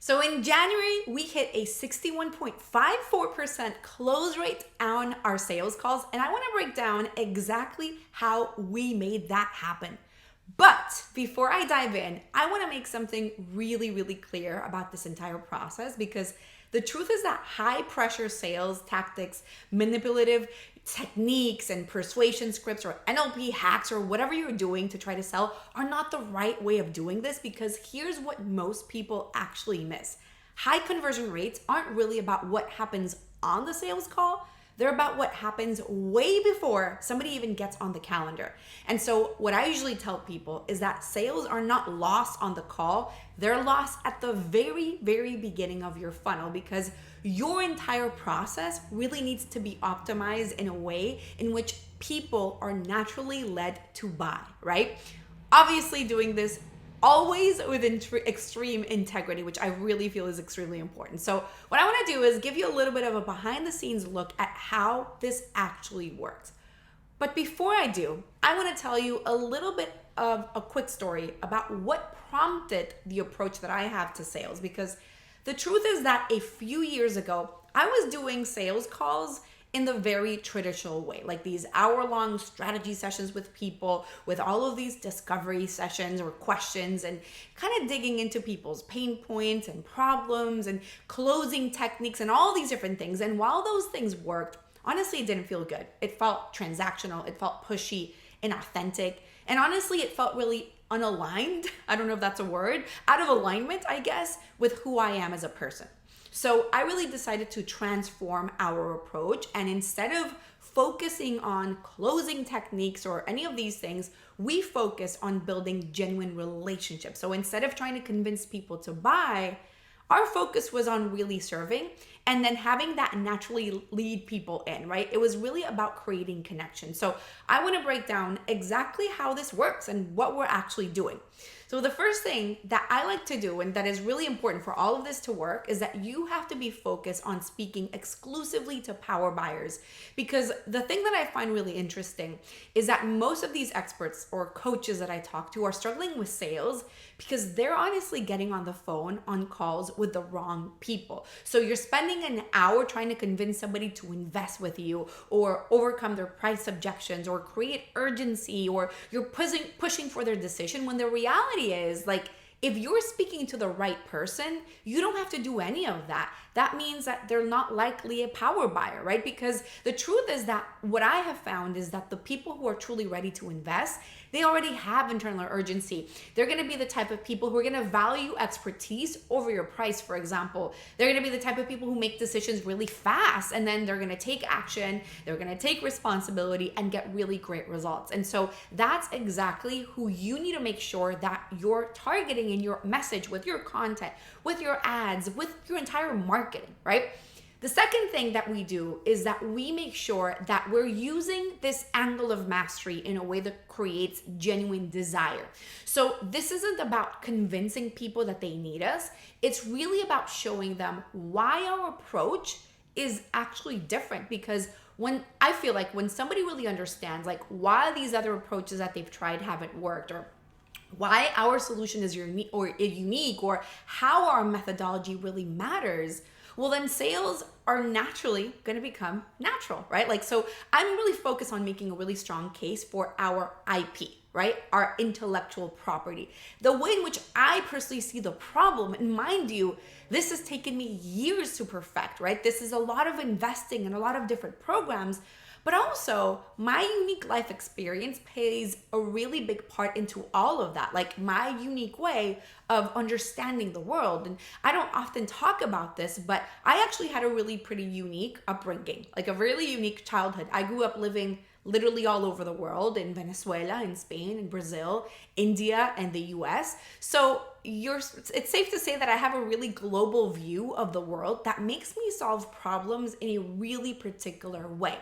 So in January, we hit a 61.54% close rate on our sales calls. And I want to break down exactly how we made that happen. But before I dive in, I want to make something really, really clear about this entire process, because the truth is that high pressure sales tactics, manipulative techniques and persuasion scripts or NLP hacks or whatever you're doing to try to sell are not the right way of doing this, because here's what most people actually miss. High conversion rates aren't really about what happens on the sales call. They're about what happens way before somebody even gets on the calendar. And so what I usually tell people is that sales are not lost on the call. They're lost at the very, very beginning of your funnel, because your entire process really needs to be optimized in a way in which people are naturally led to buy, right? Obviously doing this always with extreme integrity, which I really feel is extremely important. So what I want to do is give you a little bit of a behind the scenes look at how this actually works. But before I do, I want to tell you a little bit of a quick story about what prompted the approach that I have to sales, because the truth is that a few years ago, I was doing sales calls in the very traditional way, like these hour-long strategy sessions with people, with all of these discovery sessions or questions, and kind of digging into people's pain points and problems and closing techniques and all these different things. And while those things worked, honestly, it didn't feel good. It felt transactional, it felt pushy, inauthentic, and honestly, it felt really unaligned. I don't know if that's a word, out of alignment, I guess, with who I am as a person. So I really decided to transform our approach, and instead of focusing on closing techniques or any of these things, we focus on building genuine relationships. So instead of trying to convince people to buy, our focus was on really serving and then having that naturally lead people in, right? It was really about creating connection. So I want to break down exactly how this works and what we're actually doing. So the first thing that I like to do, and that is really important for all of this to work, is that you have to be focused on speaking exclusively to power buyers. Because the thing that I find really interesting is that most of these experts or coaches that I talk to are struggling with sales because they're honestly getting on the phone on calls with the wrong people. So you're spending an hour trying to convince somebody to invest with you or overcome their price objections or create urgency, or you're pushing for their decision, when the reality is, like, if you're speaking to the right person, you don't have to do any of that. That means that they're not likely a power buyer, right? Because the truth is that what I have found is that the people who are truly ready to invest, they already have internal urgency. They're going to be the type of people who are going to value expertise over your price, for example. They're going to be the type of people who make decisions really fast, and then they're going to take action, they're going to take responsibility and get really great results. And so that's exactly who you need to make sure that you're targeting in your message, with your content, with your ads, with your entire marketing, right? The second thing that we do is that we make sure that we're using this angle of mastery in a way that creates genuine desire. So this isn't about convincing people that they need us. It's really about showing them why our approach is actually different. Because when I feel like when somebody really understands like why these other approaches that they've tried haven't worked, or why our solution is unique, or how our methodology really matters, well, then sales are naturally going to become natural, right? Like, so I'm really focused on making a really strong case for our IP, right? Our intellectual property. The way in which I personally see the problem, and mind you, this has taken me years to perfect, right? This is a lot of investing in a lot of different programs. But also, my unique life experience plays a really big part into all of that, like my unique way of understanding the world. And I don't often talk about this, but I actually had a really pretty unique upbringing, like a really unique childhood. I grew up living literally all over the world, in Venezuela, in Spain, in Brazil, India, and the US. So it's safe to say that I have a really global view of the world that makes me solve problems in a really particular way.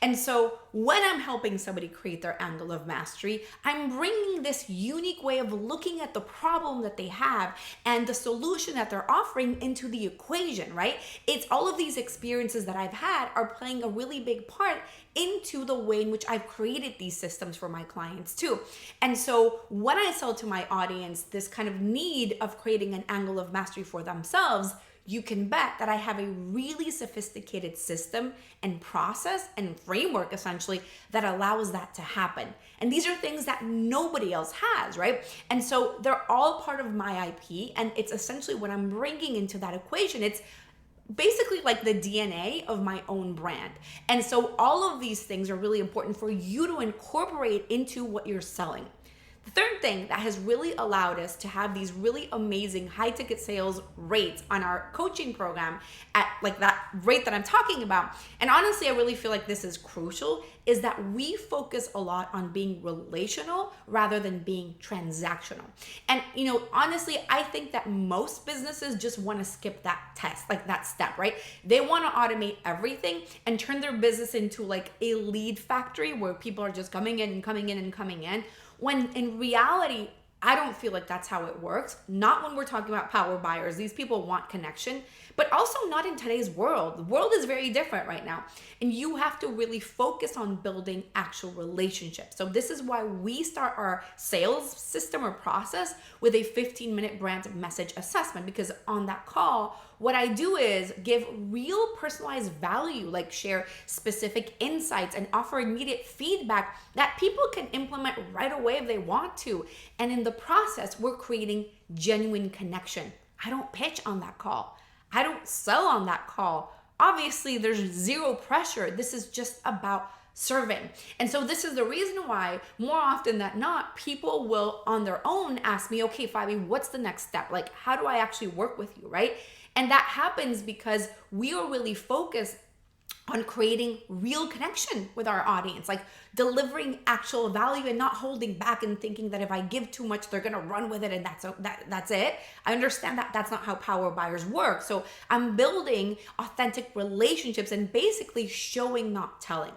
And so when I'm helping somebody create their angle of mastery, I'm bringing this unique way of looking at the problem that they have and the solution that they're offering into the equation, right? It's all of these experiences that I've had are playing a really big part into the way in which I've created these systems for my clients too. And so when I sell to my audience this kind of niche need of creating an angle of mastery for themselves, you can bet that I have a really sophisticated system and process and framework essentially that allows that to happen. And these are things that nobody else has, right? And so they're all part of my IP, and it's essentially what I'm bringing into that equation. It's basically like the DNA of my own brand. And so all of these things are really important for you to incorporate into what you're selling. The third thing that has really allowed us to have these really amazing high ticket sales rates on our coaching program at like that rate that I'm talking about, and honestly, I really feel like this is crucial, is that we focus a lot on being relational rather than being transactional. And honestly, I think that most businesses just want to skip that test, like that step, right? They want to automate everything and turn their business into like a lead factory where people are just coming in and coming in and coming in. When in reality, I don't feel like that's how it works. Not when we're talking about power buyers. These people want connection, but also not in today's world. The world is very different right now. And you have to really focus on building actual relationships. So this is why we start our sales system or process with a 15-minute brand message assessment, because on that call, what I do is give real personalized value, like share specific insights and offer immediate feedback that people can implement right away if they want to. And in the process, we're creating genuine connection. I don't pitch on that call. I don't sell on that call. Obviously, there's zero pressure. This is just about serving. And so this is the reason why more often than not, people will on their own ask me, okay, Fabi, what's the next step? Like, how do I actually work with you, right? And that happens because we are really focused on creating real connection with our audience, like delivering actual value and not holding back and thinking that if I give too much, they're gonna run with it and that's it. I understand that that's not how power buyers work. So I'm building authentic relationships and basically showing, not telling.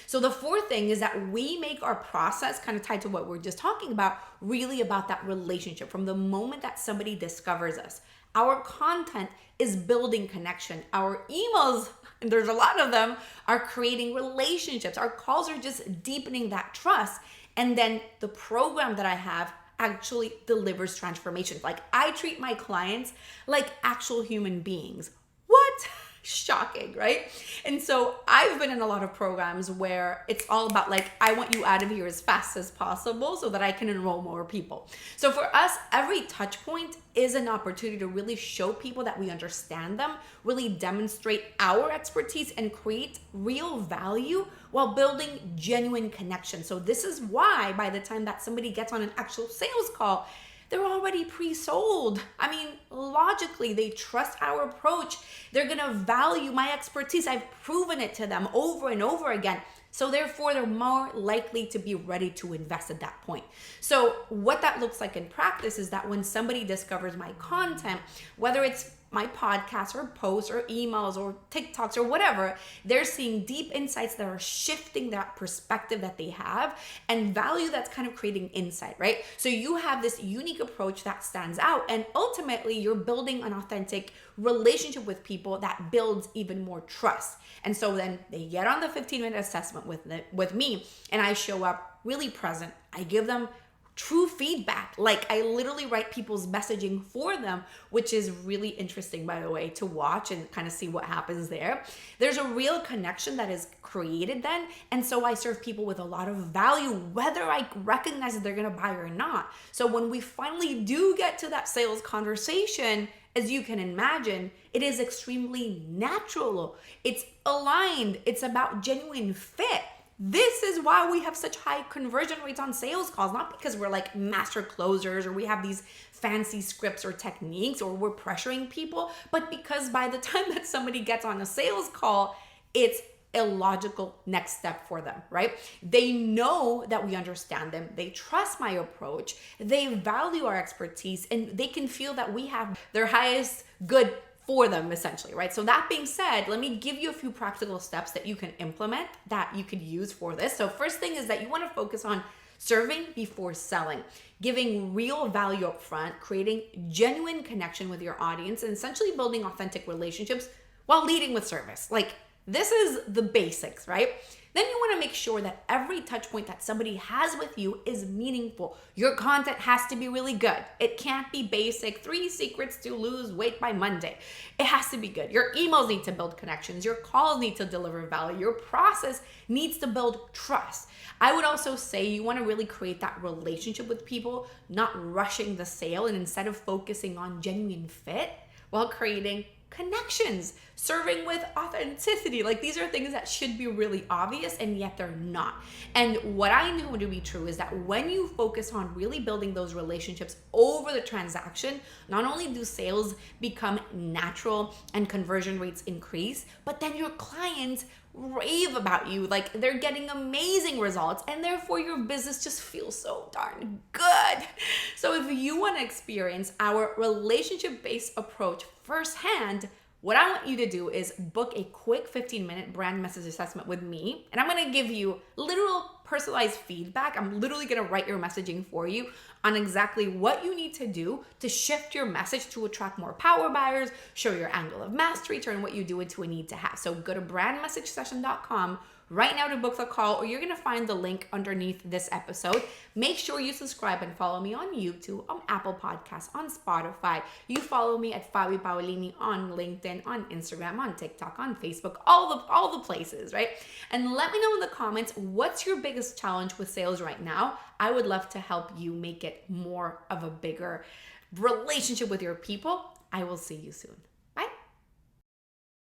So the fourth thing is that we make our process, kind of tied to what we're just talking about, really about that relationship from the moment that somebody discovers us. Our content is building connection. Our emails, and there's a lot of them, are creating relationships. Our calls are just deepening that trust. And then the program that I have actually delivers transformations. Like, I treat my clients like actual human beings. What? Shocking, right? And so I've been in a lot of programs where it's all about like, I want you out of here as fast as possible so that I can enroll more people. So for us, every touch point is an opportunity to really show people that we understand them, really demonstrate our expertise and create real value while building genuine connection. So this is why by the time that somebody gets on an actual sales call, they're already pre-sold. I mean, logically, they trust our approach. They're gonna value my expertise. I've proven it to them over and over again. So therefore, they're more likely to be ready to invest at that point. So what that looks like in practice is that when somebody discovers my content, whether it's my podcasts or posts or emails or TikToks or whatever, they're seeing deep insights that are shifting that perspective that they have and value that's kind of creating insight, right? So you have this unique approach that stands out, and ultimately you're building an authentic relationship with people that builds even more trust. And so then they get on the 15-minute assessment with me, and I show up really present. I give them true feedback. Like, I literally write people's messaging for them, which is really interesting, by the way, to watch and kind of see what happens there. There's a real connection that is created then. And so I serve people with a lot of value, whether I recognize that they're going to buy or not. So when we finally do get to that sales conversation, as you can imagine, it is extremely natural. It's aligned. It's about genuine fit. This is why we have such high conversion rates on sales calls, not because we're like master closers or we have these fancy scripts or techniques or we're pressuring people, but because by the time that somebody gets on a sales call, it's a logical next step for them, right? They know that we understand them. They trust my approach. They value our expertise, and they can feel that we have their highest good for them, essentially, right? So that being said, let me give you a few practical steps that you can implement that you could use for this. So first thing is that you want to focus on serving before selling, giving real value up front, creating genuine connection with your audience, and essentially building authentic relationships while leading with service. Like, This is the basics, right? Then you want to make sure that every touch point that somebody has with you is meaningful. Your content has to be really good. It can't be basic 3 secrets to lose weight by Monday. It has to be good. Your emails need to build connections. Your calls need to deliver value. Your process needs to build trust. I would also say you want to really create that relationship with people, not rushing the sale, and instead of focusing on genuine fit while creating connections, serving with authenticity. Like, these are things that should be really obvious, and yet they're not. And what I know to be true is that when you focus on really building those relationships over the transaction, not only do sales become natural and conversion rates increase, but then your clients rave about you. Like, they're getting amazing results, and therefore your business just feels so darn good. So if you want to experience our relationship-based approach firsthand, what I want you to do is book a quick 15-minute brand message assessment with me, and I'm going to give you literal personalized feedback. I'm literally going to write your messaging for you on exactly what you need to do to shift your message to attract more power buyers, show your angle of mastery, turn what you do into a need to have. So go to brandmessagesession.com right now to book the call, or you're going to find the link underneath this episode. Make sure you subscribe and follow me on YouTube, on Apple Podcasts, on Spotify. You follow me at Fabi Paolini on LinkedIn, on Instagram, on TikTok, on Facebook, all the places, right? And let me know in the comments, what's your biggest challenge with sales right now? I would love to help you make it more of a bigger relationship with your people. I will see you soon.